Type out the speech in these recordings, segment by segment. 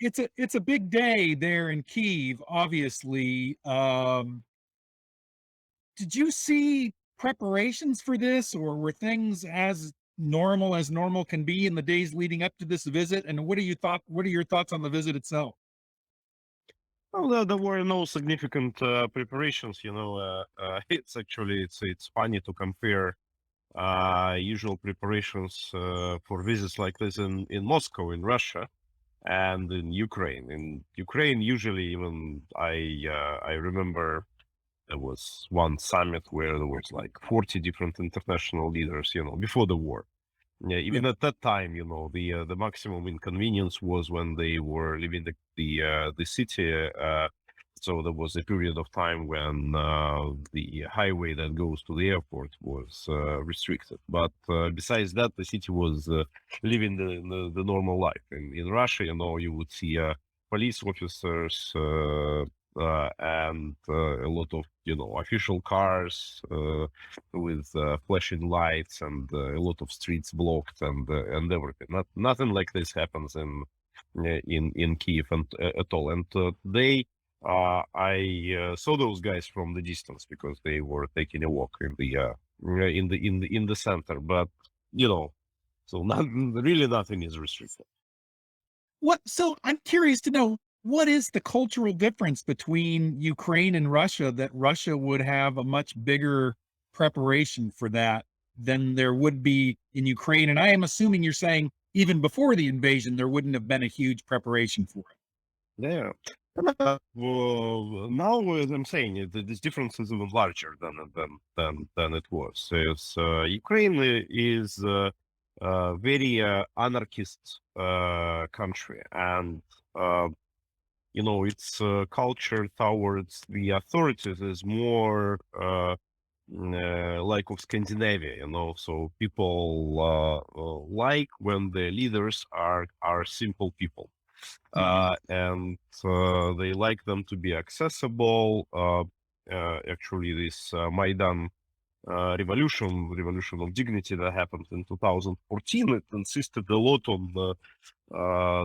it's a big day there in Kyiv, obviously. Did you see preparations for this, or were things as normal can be in the days leading up to this visit? And what are your thoughts on the visit itself? Well, there were no significant preparations. It's funny to compare usual preparations for visits like this in Moscow, in Russia, and in Ukraine. In Ukraine, usually, even I remember there was one summit where there was like 40 different international leaders, before the war. Yeah, Yeah. even at that time, the maximum inconvenience was when they were leaving the city. So there was a period of time when the highway that goes to the airport was restricted. But besides that, the city was living the normal life. In Russia, you would see police officers and a lot of official cars. With flashing lights and a lot of streets blocked and everything. Nothing like this happens in Kiev and at all. And I saw those guys from the distance because they were taking a walk in the center. But you know, so really nothing is restricted. So I'm curious to know, what is the cultural difference between Ukraine and Russia that Russia would have a much bigger preparation for that than there would be in Ukraine? And I am assuming you're saying even before the invasion, there wouldn't have been a huge preparation for it. Yeah. Well, now, as I'm saying, this difference is even larger than it was. So Ukraine is a very anarchist country, and its culture towards the authorities is more like of Scandinavia. So people like when the leaders are simple people, Mhm. and they like them to be accessible. Actually, this Maidan revolution of dignity that happened in 2014, it insisted a lot on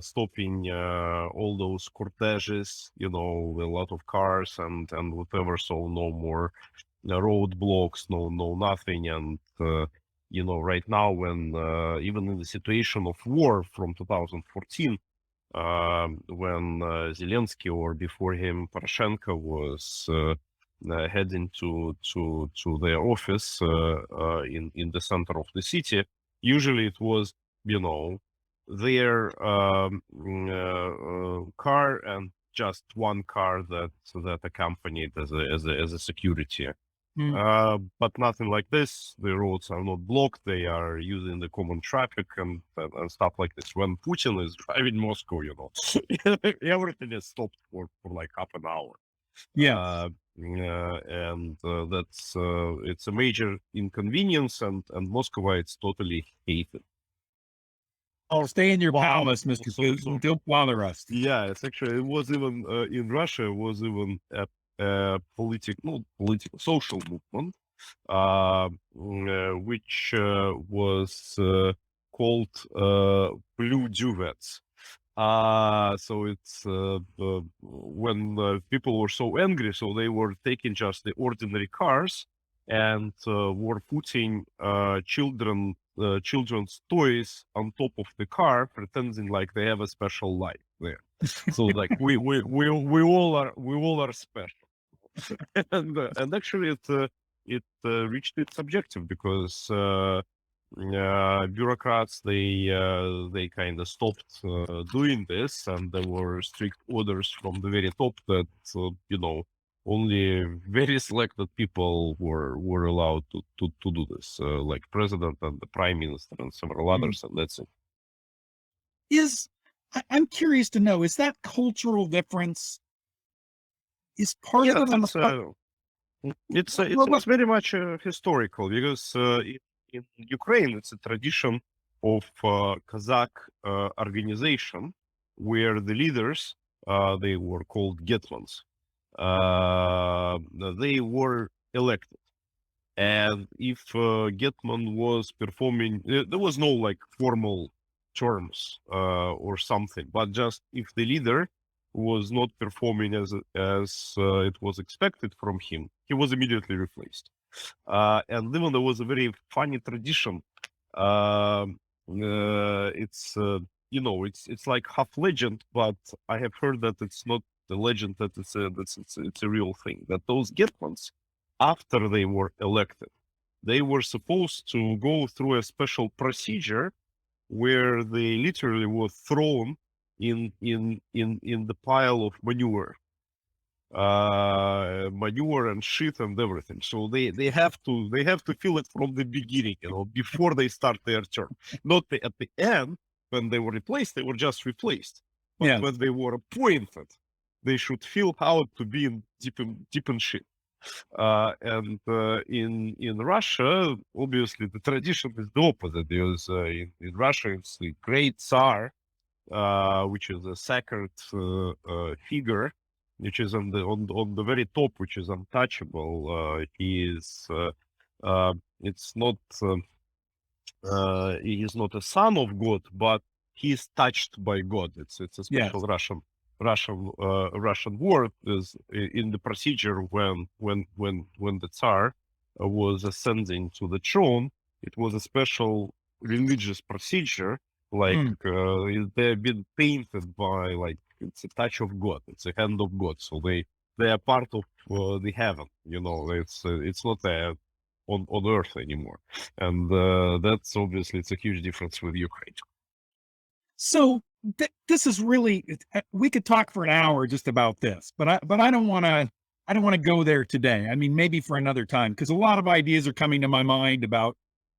stopping all those corteges, a lot of cars and whatever. So no more roadblocks, no nothing. And right now, when even in the situation of war from 2014, when Zelensky or before him Poroshenko was heading to their office in the center of the city, usually it was you know their car and just one car that accompanied as a security. Mm. But nothing like this. The roads are not blocked. They are using the common traffic and stuff like this. When Putin is driving Moscow, everything is stopped for like half an hour. Yes. Uh, and that's it's a major inconvenience, and Muscovites totally hate it. Oh, stay in your Wow. palace, Mr. So Putin. Don't bother us. yeah, it's actually it was even in Russia. It was even a political social movement which was called blue duvets. So it's when people were so angry, so they were taking just the ordinary cars and were putting children's toys on top of the car, pretending like they have a special life there. So like we all are special. And actually it reached its objective because bureaucrats they kind of stopped doing this, and there were strict orders from the very top that only very selected people were allowed to do this, like president and the prime minister and several Mm. others, and that's it. I'm curious to know, is that cultural difference is part of Yeah, it on the that's part? it Well, was very much historical because in Ukraine it's a tradition of Kazakh organization where the leaders they were called Getmans. Uh, they were elected, and if Getman was performing, there was no like formal. terms or something, but just if the leader was not performing as it was expected from him, he was immediately replaced. And even there was a very funny tradition. It's it's like half legend, but I have heard that it's not the legend, that it's a real thing. That those Getmans, after they were elected, they were supposed to go through a special procedure where they literally were thrown in the pile of manure and shit and everything. So they have to feel it from the beginning, before they start their term. Not at the end when they were replaced, they were just replaced. But Yeah. when they were appointed, they should feel how to be deep in shit. And in Russia, obviously the tradition is the opposite. Because in Russia, it's the great Tsar, which is a sacred figure, which is on the very top, which is untouchable. It's not he is not a son of God, but he is touched by God. It's a special Russian word is in the procedure when the Tsar was ascending to the throne. It was a special religious procedure, like they've been painted by, like, it's a touch of God, it's a hand of God, so they are part of the heaven. It's not on earth anymore, and that's obviously it's a huge difference with Ukraine. So this is really, we could talk for an hour just about this, but I don't want to, go there today. I mean, maybe for another time, because a lot of ideas are coming to my mind about,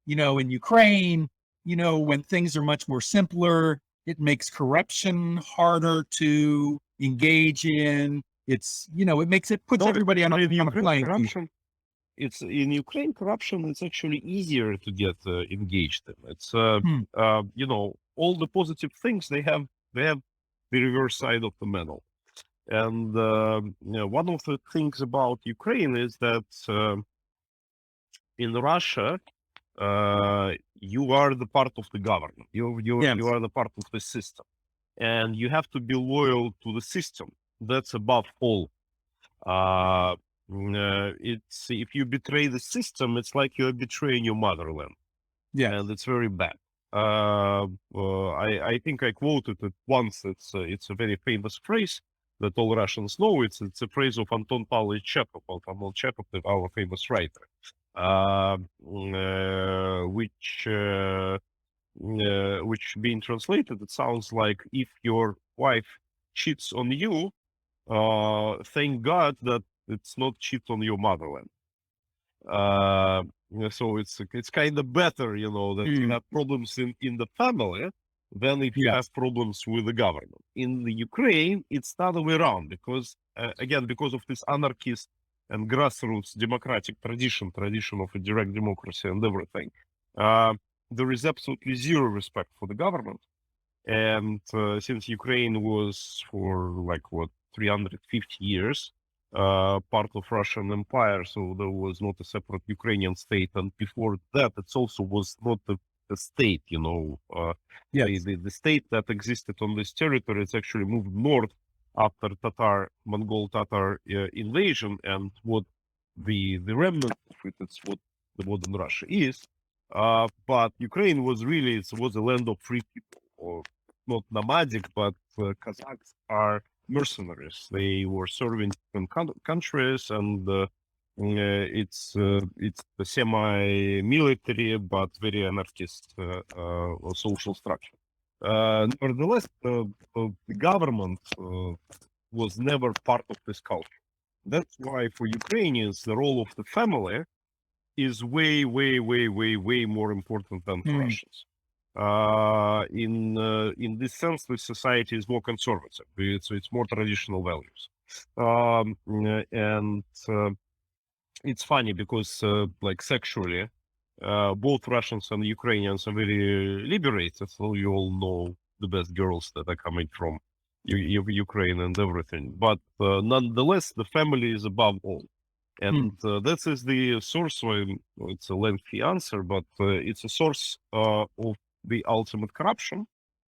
in Ukraine, when things are much more simpler, it makes corruption harder to engage in. It's, it puts everybody on a playing field. Corruption, it's in Ukraine. Corruption is actually easier to get engaged in. It's all the positive things they have the reverse side of the medal. And one of the things about Ukraine is that in Russia, you are the part of the government. You are the part of the system, and you have to be loyal to the system. That's above all. It's if you betray the system, it's like you are betraying your motherland. Yeah, And it's very bad. I think I quoted it once. It's a very famous phrase that all Russians know. It's a phrase of Anton Pavlovich Chekhov, our famous writer, which being translated, it sounds like, if your wife cheats on you, thank God that it's not cheat on your motherland. So it's kind of better, that you have problems in the family than if you have problems with the government. In the Ukraine, it's the other way around, because again, because of this anarchist and grassroots democratic tradition of a direct democracy and everything, there is absolutely zero respect for the government. And since Ukraine was for 350 years part of Russian Empire, so there was not a separate Ukrainian state, and before that, it also was not a state. The state that existed on this territory, it's actually moved north after Mongol Tatar invasion, and what the remnant of it, it's what the modern Russia is. But Ukraine was a land of free people, or not nomadic, but Kazakhs are mercenaries. They were serving different countries, and it's a semi-military but very anarchist social structure. Nevertheless, the government was never part of this culture. That's why for Ukrainians, the role of the family is way, way, way, way, way more important than for Russians. In this sense, the society is more conservative. It's more traditional values, and it's funny because sexually, both Russians and Ukrainians are very liberated. So you all know the best girls that are coming from Ukraine and everything. But nonetheless, the family is above all. And that is the source. It's a lengthy answer, but it's a source of the ultimate corruption.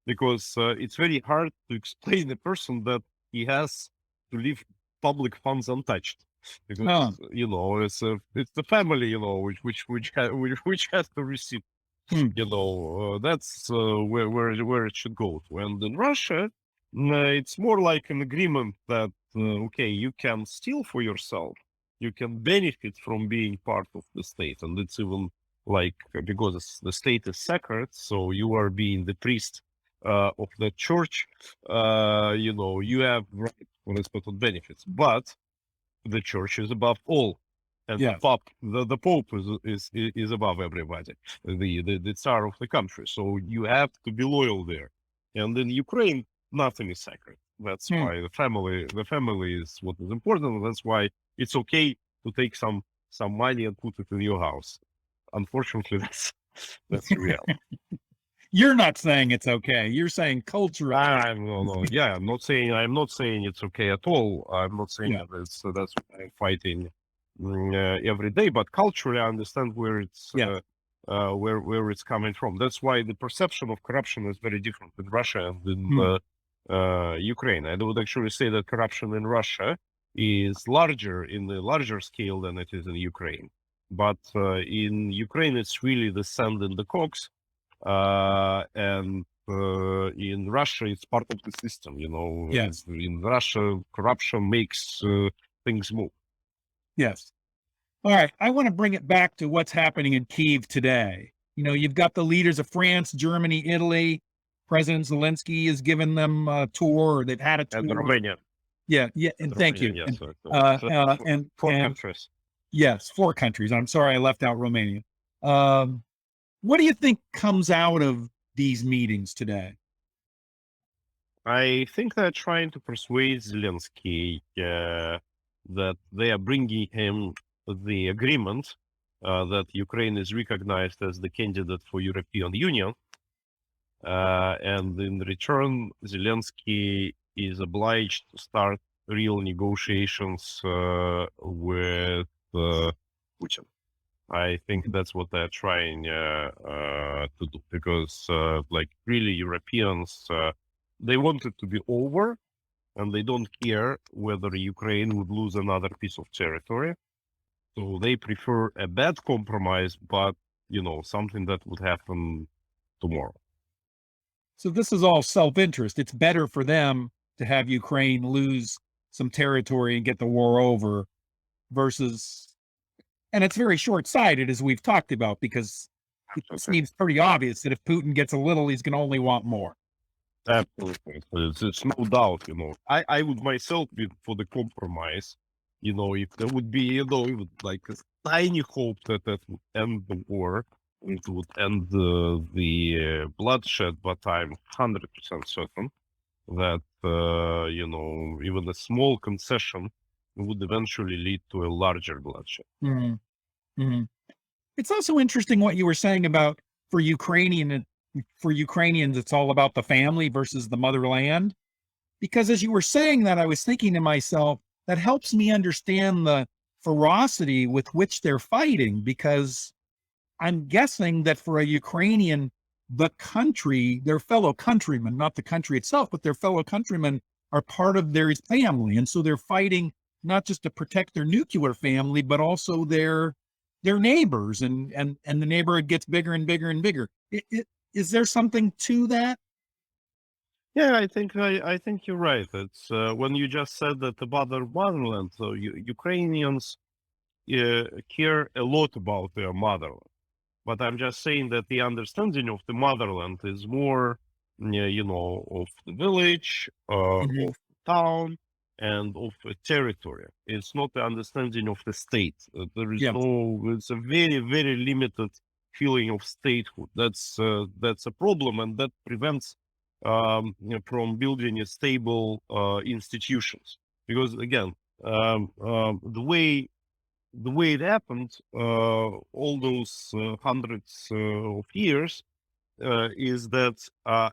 because it's very hard to explain a person that he has to leave public funds untouched, because it's the family, which has to receive, Hmm. that's where it should go to. And in Russia, it's more like an agreement that okay, you can steal for yourself, you can benefit from being part of the state, and it's even like, because the state is sacred, so you are being the priest of the church, you have right for respected benefits, but the church is above all, and Yes. the pope is above everybody, the tsar of the country. So you have to be loyal there. And in Ukraine, nothing is sacred. That's Hmm. why the family is what is important. That's why it's okay to take some money and put it in your house. Unfortunately, that's the reality. You're not saying it's okay. You're saying culturally. No. Yeah, I'm not saying it's okay at all. I'm not saying Yeah. that's what I'm fighting every day. But culturally, I understand where it's Yeah. where it's coming from. That's why the perception of corruption is very different in Russia and in Hmm. Ukraine. I would actually say that corruption in Russia is larger in the larger scale than it is in Ukraine. But in Ukraine, it's really the sand in the cogs. And in Russia, it's part of the system. Yes. In Russia, corruption makes things move. Yes. All right. I want to bring it back to what's happening in Kyiv today. You've got the leaders of France, Germany, Italy. President Zelensky has given them a tour. They've had a And tour. Romania. Yeah. Yeah. And And thank Romania, you. yes. And Four and countries. yes, 4 countries. I'm sorry I left out Romania. What do you think comes out of these meetings today? I think they're trying to persuade Zelensky that they are bringing him the agreement that Ukraine is recognized as the candidate for European Union. And in return, Zelensky is obliged to start real negotiations with Putin. I think that's what they're trying to do, because like really Europeans, they want it to be over, and they don't care whether Ukraine would lose another piece of territory. So they prefer a bad compromise, but something that would happen tomorrow. So this is all self-interest. It's better for them to have Ukraine lose some territory and get the war over versus, and it's very short-sighted, as we've talked about, because it Okay. seems pretty obvious that if Putin gets a little, he's going to only want more. Absolutely. It's no doubt, I would myself be for the compromise, if there would be, even like a tiny hope that would end the war, it would end the bloodshed, but I'm 100% certain that, even a small concession would eventually lead to a larger bloodshed. Mhm. Mhm. It's also interesting what you were saying about for Ukrainians, it's all about the family versus the motherland. Because as you were saying that, I was thinking to myself, that helps me understand the ferocity with which they're fighting, because I'm guessing that for a Ukrainian, the country, their fellow countrymen, not the country itself, but their fellow countrymen are part of their family. And so they're fighting not just to protect their nuclear family, but also their neighbors, and the neighborhood gets bigger and bigger and bigger. Is there something to that? Yeah, I think you're right. It's when you just said that about the motherland. So Ukrainians care a lot about their motherland, but I'm just saying that the understanding of the motherland is more, of the village, Mhm. of town, and of a territory. It's not the understanding of the state. There is Yes. no. It's a very very limited feeling of statehood. That's a problem, and that prevents from building a stable institutions. Because again, the way it happened all those hundreds of years is that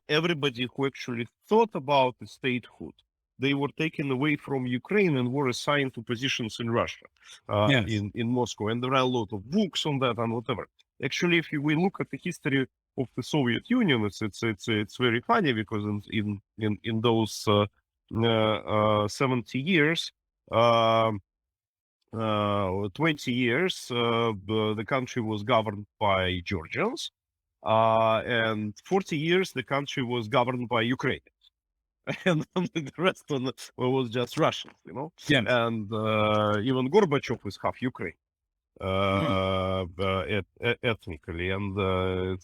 everybody who actually thought about the statehood, they were taken away from Ukraine and were assigned to positions in Russia, Yes. in Moscow. And there are a lot of books on that and whatever. Actually, if we look at the history the Soviet Union. It's very funny because in those 70 years, 20 years, the country was governed by Georgians, and 40 years the country was governed by Ukraine. And the rest was just Russians, you know. Yes. And even Gorbachev is half Ukraine, Mm. ethnically, and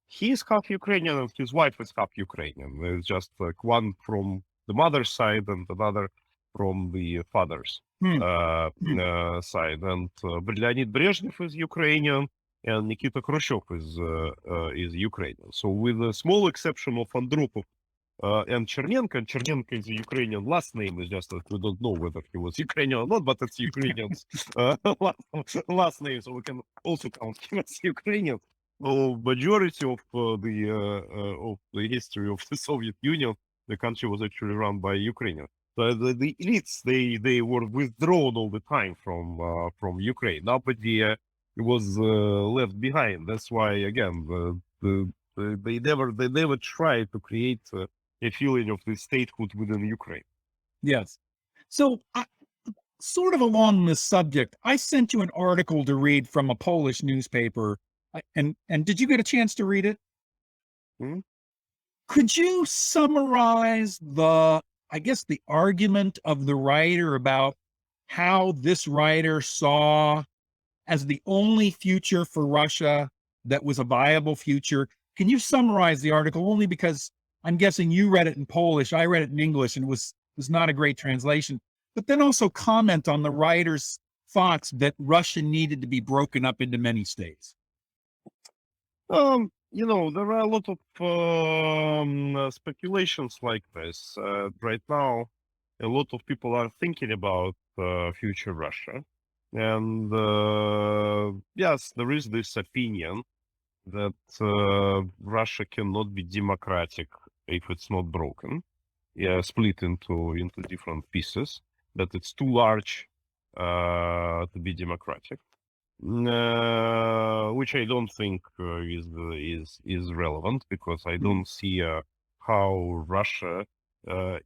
he's half Ukrainian, and his wife is half Ukrainian. It's just like one from the mother's side and another from the father's Mm. Mm. side. And Leonid Brezhnev is Ukrainian, and Nikita Khrushchev is Ukrainian. So, with a small exception of Andropov and Chernenko. And Chernenko is a Ukrainian last name. Is just that we don't know whether he was Ukrainian or not, but it's Ukrainian's last name, so we can also count him as Ukrainian. So, majority of the history of the Soviet Union, the country was actually run by Ukrainians. So the elites, they were withdrawn all the time from Ukraine. Nobody was left behind. That's why, again, they never tried to create a feeling of the statehood within Ukraine. Yes. So, sort of along this subject, I sent you an article to read from a Polish newspaper, and did you get a chance to read it? Hmm? Could you summarize I guess, the argument of the writer about how this writer saw as the only future for Russia that was a viable future? Can you summarize the article? Only because I'm guessing you read it in Polish, I read it in English, and it was not a great translation. But then also comment on the writer's thoughts that Russia needed to be broken up into many states. There are a lot of speculations like this. Right now, a lot of people are thinking about future Russia. And yes, there is this opinion that Russia cannot be democratic if it's not broken, split into different pieces, that it's too large to be democratic. Which I don't think is relevant, because I don't see how Russia,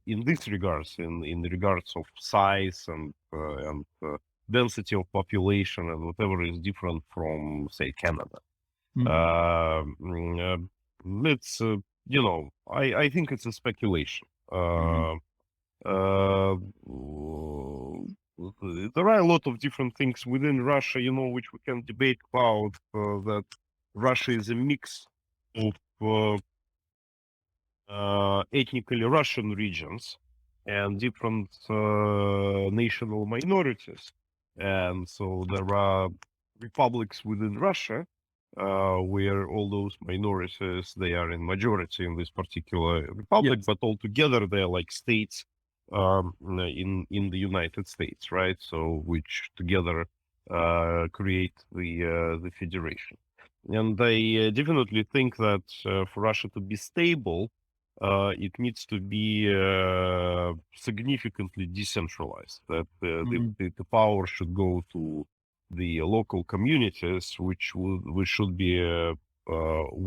in this regards, in regards of size and density of population and whatever, is different from, say, Canada. It's I think it's a speculation. There are a lot of different things within Russia, which we can debate about. That Russia is a mix of ethnically Russian regions and different national minorities, and so there are republics within Russia where all those minorities, they are in majority in this particular republic, Yes. but altogether they are like states in the United States, right? So which together create the federation. And I definitely think that for Russia to be stable, it needs to be significantly decentralized. That the power should go to the local communities, which should be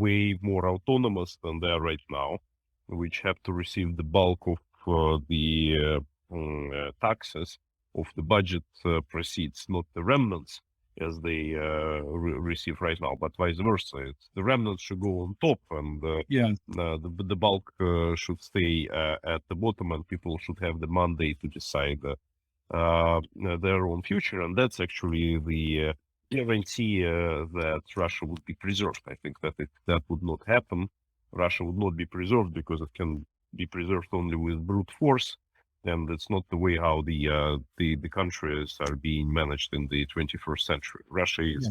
way more autonomous than they are right now, which have to receive the bulk of the taxes of the budget proceeds, not the remnants as they receive right now, but vice versa. The remnants should go on top, and the bulk should stay at the bottom, and people should have the mandate to decide their own future. And that's actually the guarantee that Russia would be preserved. I think that if that would not happen, Russia would not be preserved, because it can be preserved only with brute force, and it's not the way how the countries are being managed in the 21st century. Russia is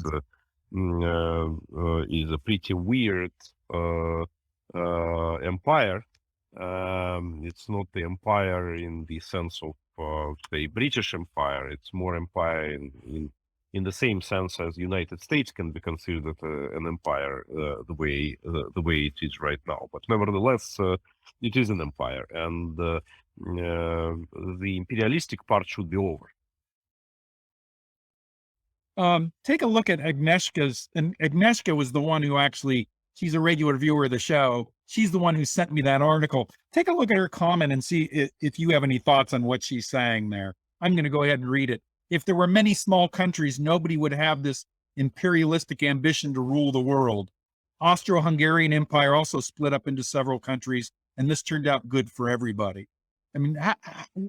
a pretty weird empire. It's not the empire in the sense of the British Empire. It's more empire in the same sense as United States can be considered an empire the way it is right now. But nevertheless, it is an empire, and the imperialistic part should be over. Take a look at Agnieszka's, and Agnieszka was the one who actually She's a regular viewer of the show. She's the one who sent me that article. Take a look at her comment and see if you have any thoughts on what she's saying there. I'm going to go ahead and read it. If there were many small countries, nobody would have this imperialistic ambition to rule the world. Austro-Hungarian Empire also split up into several countries, and this turned out good for everybody. I mean,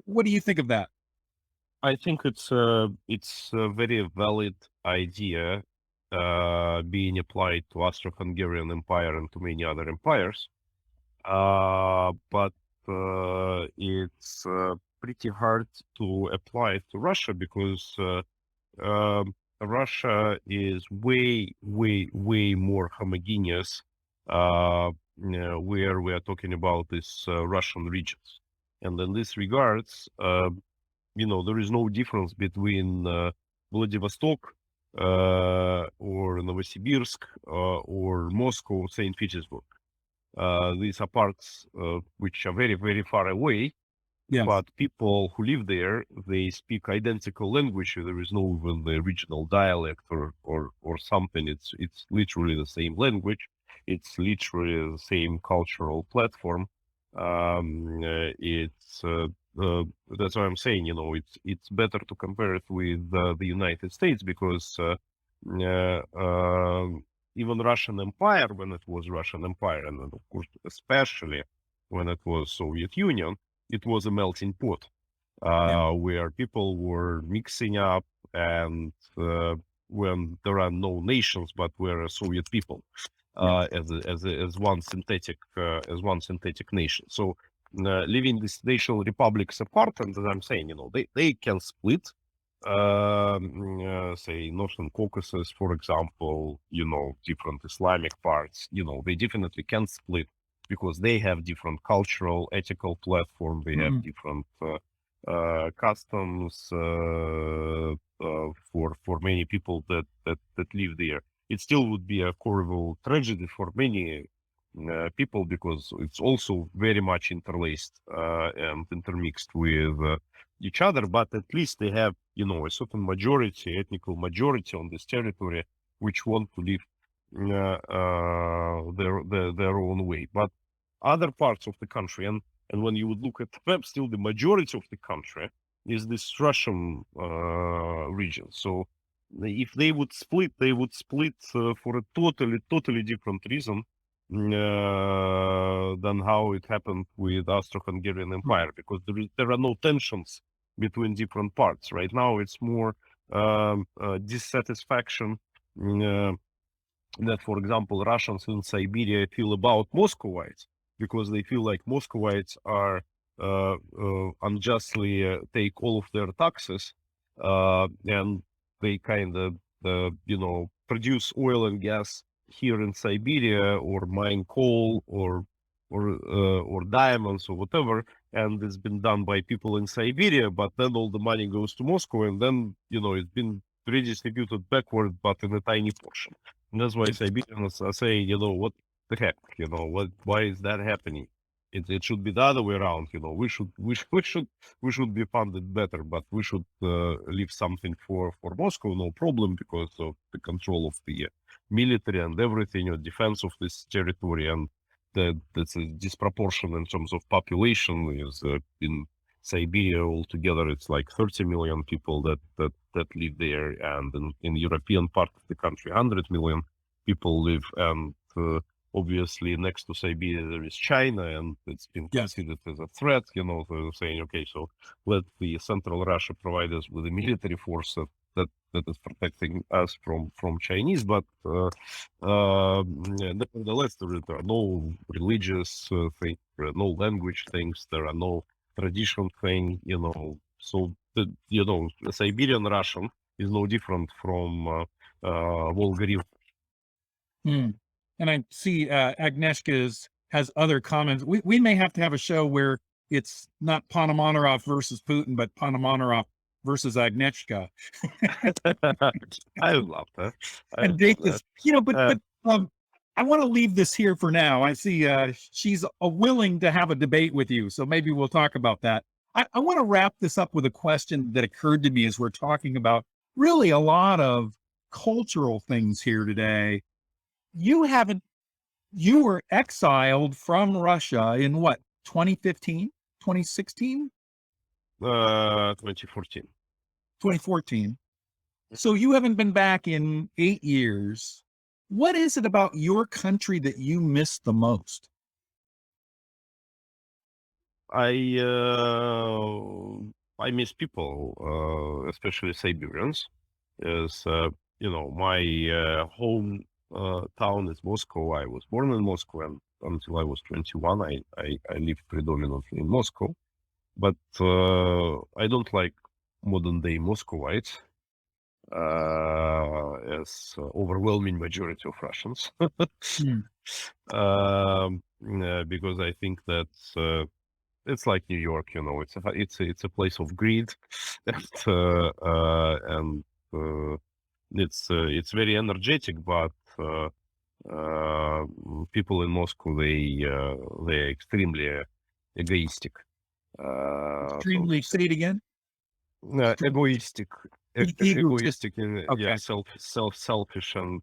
what do you think of that? I think it's a very valid idea being applied to Austro-Hungarian Empire and to many other empires, but it's pretty hard to apply it to Russia because Russia is way more homogeneous where we are talking about these Russian regions. And in this regards, there is no difference between Vladivostok or Novosibirsk or Moscow or St. Petersburg. These are parts which are very far away, Yes. but people who live there, they speak identical language. There is no even the regional dialect or something. It's literally the same language. It's literally the same cultural platform. That's why I'm saying, it's better to compare it with the United States because even Russian Empire, when it was Russian Empire, and of course, especially when it was Soviet Union, it was a melting pot where people were mixing up, and when there are no nations but were Soviet people as one synthetic nation. So leaving these nation republics apart, and as I'm saying, they can split. Say Northern Caucasus, for example, different Islamic parts, they definitely can split because they have different cultural, ethical platform. They have different customs for many people that live there. It still would be a horrible tragedy for many people because it's also very much interlaced and intermixed with each other. But at least they have, a certain majority, ethnical majority on this territory, which want to live their own way. But other parts of the country, and when you would look at the map, still the majority of the country is this Russian region. So if they would split, for a totally different reason than how it happened with Austro-Hungarian Empire, because there are no tensions between different parts. Right now, it's more dissatisfaction that, for example, Russians in Siberia feel about Muscovites, because they feel like Muscovites are unjustly take all of their taxes, and they kind of, produce oil and gas here in Siberia, or mine coal, or diamonds, or whatever, and it's been done by people in Siberia, but then all the money goes to Moscow, and then, it's been redistributed backward, but in a tiny portion. And that's why Siberians are saying, what the heck, why is that happening? It should be the other way around. We should be funded better, but we should leave something for Moscow, no problem, because of the control of the military and everything, defense of this territory, and that's a disproportion in terms of population. Is in Siberia altogether, it's like 30 million people that live there, and in the European part of the country, 100 million people live, and obviously next to Siberia there is China, and it's been considered as a threat. So they're saying, okay, so let the Central Russia provide us with a military force that is protecting us from Chinese, but nevertheless, there are no religious things, there are no language things, there are no tradition thing, so the Siberian Russian is no different from Volga River. And I see Agnieszka has other comments. We may have to have a show where it's not Ponomarev versus Putin, but Ponomarev versus Agnieszka. I would love that. And date this, but I want to leave this here for now. I see she's willing to have a debate with you, so maybe we'll talk about that. I want to wrap this up with a question that occurred to me as we're talking about really a lot of cultural things here today. You haven't you were exiled from Russia in what, 2015, 2016, 2014. 2014. So you haven't been back in 8 years. What is it about your country that you miss the most? I I miss people, especially Siberians. As my home town is Moscow. I was born in Moscow, and until I was 21, I lived predominantly in Moscow. But I don't like modern day Muscovites, as overwhelming majority of Russians. Hmm. Because I think that it's like New York, it's a place of greed, and it's very energetic, but uh, uh, people in Moscow they're extremely egoistic. So Extremely, say it again. Extreme, egoistic, egotistic. egoistic, and yeah, Okay. selfish, and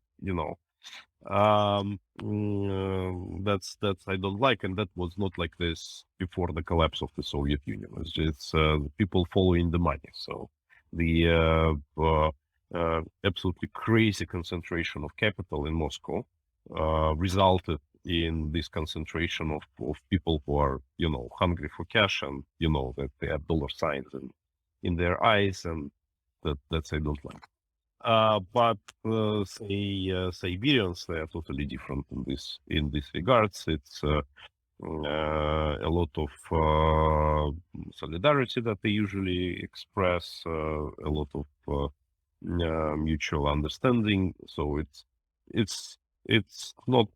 that's I don't like, and that was not like this before the collapse of the Soviet Union. It's the people following the money. So the absolutely crazy concentration of capital in Moscow resulted in this concentration of people who are hungry for cash, and that they have dollar signs in their eyes, and that's I don't like. But Siberians, they are totally different in this regards. It's a lot of solidarity that they usually express, a lot of mutual understanding. So it's not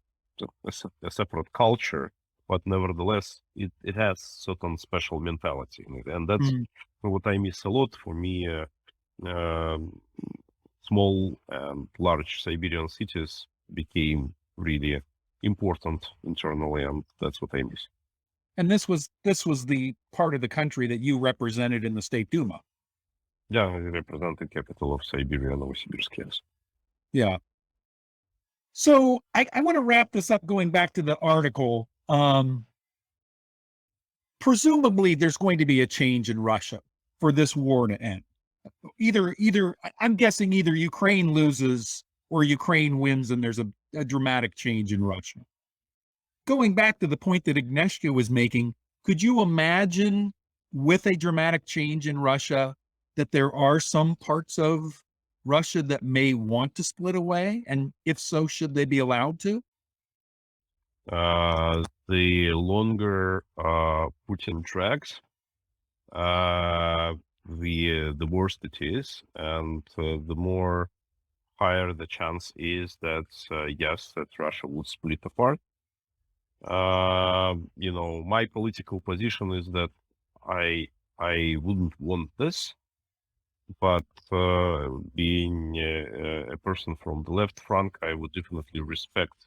a separate culture, but nevertheless it has certain special mentality in it, and that's Mm. what I miss a lot. For me, um, small and large Siberian cities became really important internally, and that's what I miss. And this was the part of the country that you represented in the State Duma. Yeah, I represent the capital of Siberia, Novosibirsk, yes. Yeah. So I want to wrap this up going back to the article. Presumably there's going to be a change in Russia for this war to end. I'm guessing either Ukraine loses or Ukraine wins and there's a dramatic change in Russia. Going back to the point that Agnieszka was making, could you imagine with a dramatic change in Russia that there are some parts of Russia that may want to split away? And if so, should they be allowed to? The longer Putin drags, the worse it is, and the more higher the chance is that yes, that Russia would split apart. My political position is that I wouldn't want this, but being a person from the left flank, I would definitely respect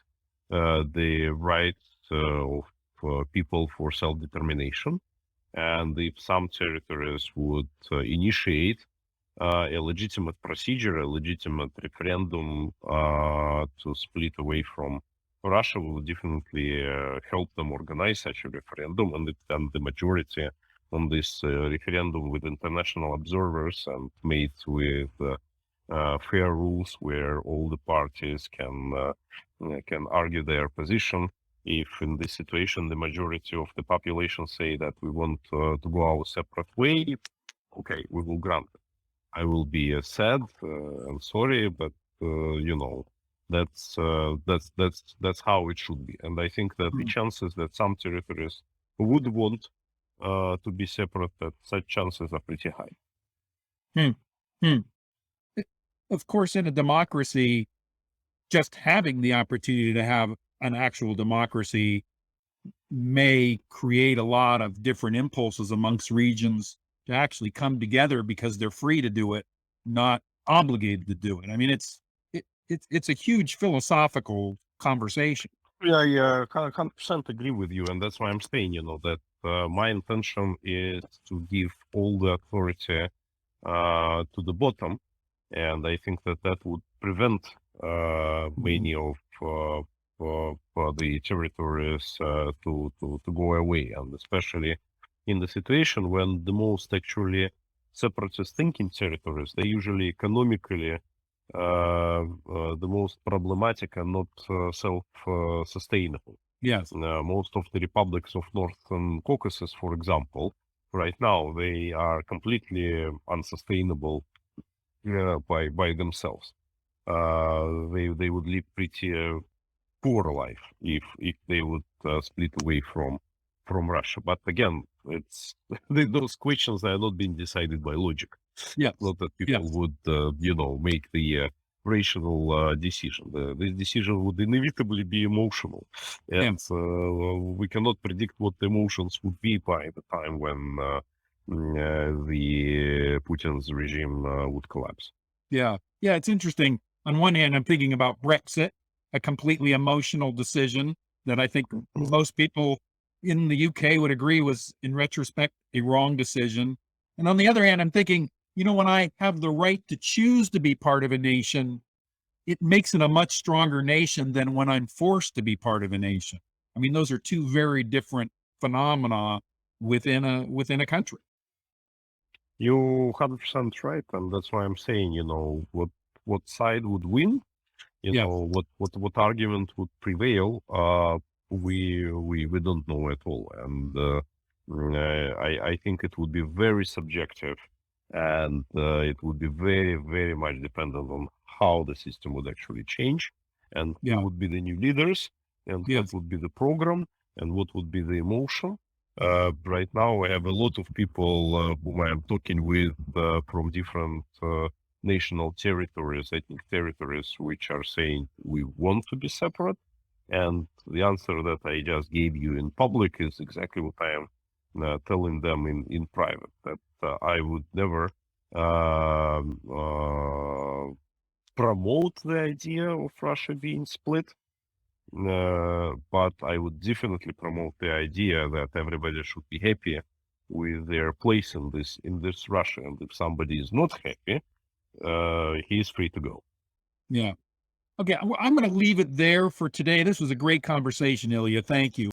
the rights of people for self-determination. And if some territories would initiate a legitimate procedure, a legitimate referendum to split away from Russia, we would definitely help them organize such a referendum, and the majority on this referendum with international observers and made with fair rules where all the parties can argue their position. If in this situation the majority of the population say that we want to go our separate way, okay, we will grant it. I will be sad and sorry, but that's how it should be. And I think that the Hmm. chances that some territories would want to be separate, that such chances are pretty high. Hmm. Hmm. Of course, in a democracy, just having the opportunity to have an actual democracy may create a lot of different impulses amongst regions to actually come together because they're free to do it, not obligated to do it. I mean, it's a huge philosophical conversation. Yeah, yeah, 100% agree with you, and that's why I'm saying, that my intention is to give all the authority to the bottom, and I think that would prevent Mhm. many of for the territories to go away, and especially in the situation when the most actually separatist thinking territories, they usually economically the most problematic and not self-sustainable. Yes. Most of the republics of Northern Caucasus, for example, right now they are completely unsustainable by themselves. They would live pretty poor life if they would split away from Russia. But again, it's those questions are not being decided by logic. Yes. Not that people Yes. would make the rational decision. This decision would inevitably be emotional, Yeah. and we cannot predict what the emotions would be by the time when the Putin's regime would collapse. Yeah. Yeah. It's interesting. On one hand, I'm thinking about Brexit, a completely emotional decision that I think most people in the UK would agree was, in retrospect, a wrong decision. And on the other hand, I'm thinking, when I have the right to choose to be part of a nation, it makes it a much stronger nation than when I'm forced to be part of a nation. I mean, those are two very different phenomena within a country. You 100% right, and that's why I'm saying, what side would win, Yes. what argument would prevail. We don't know at all, and I think it would be very subjective, and it would be very very much dependent on how the system would actually change, and who Yeah. would be the new leaders, and what Yes. would be the program, and what would be the emotion. Right now, I have a lot of people whom I'm talking with from different national territories, ethnic territories, which are saying we want to be separate. And the answer that I just gave you in public is exactly what I am telling them in private, that I would never promote the idea of Russia being split. But I would definitely promote the idea that everybody should be happy with their place in this Russia, and if somebody is not happy, he is free to go. Yeah. Okay. I'm going to leave it there for today. This was a great conversation, Ilya. Thank you.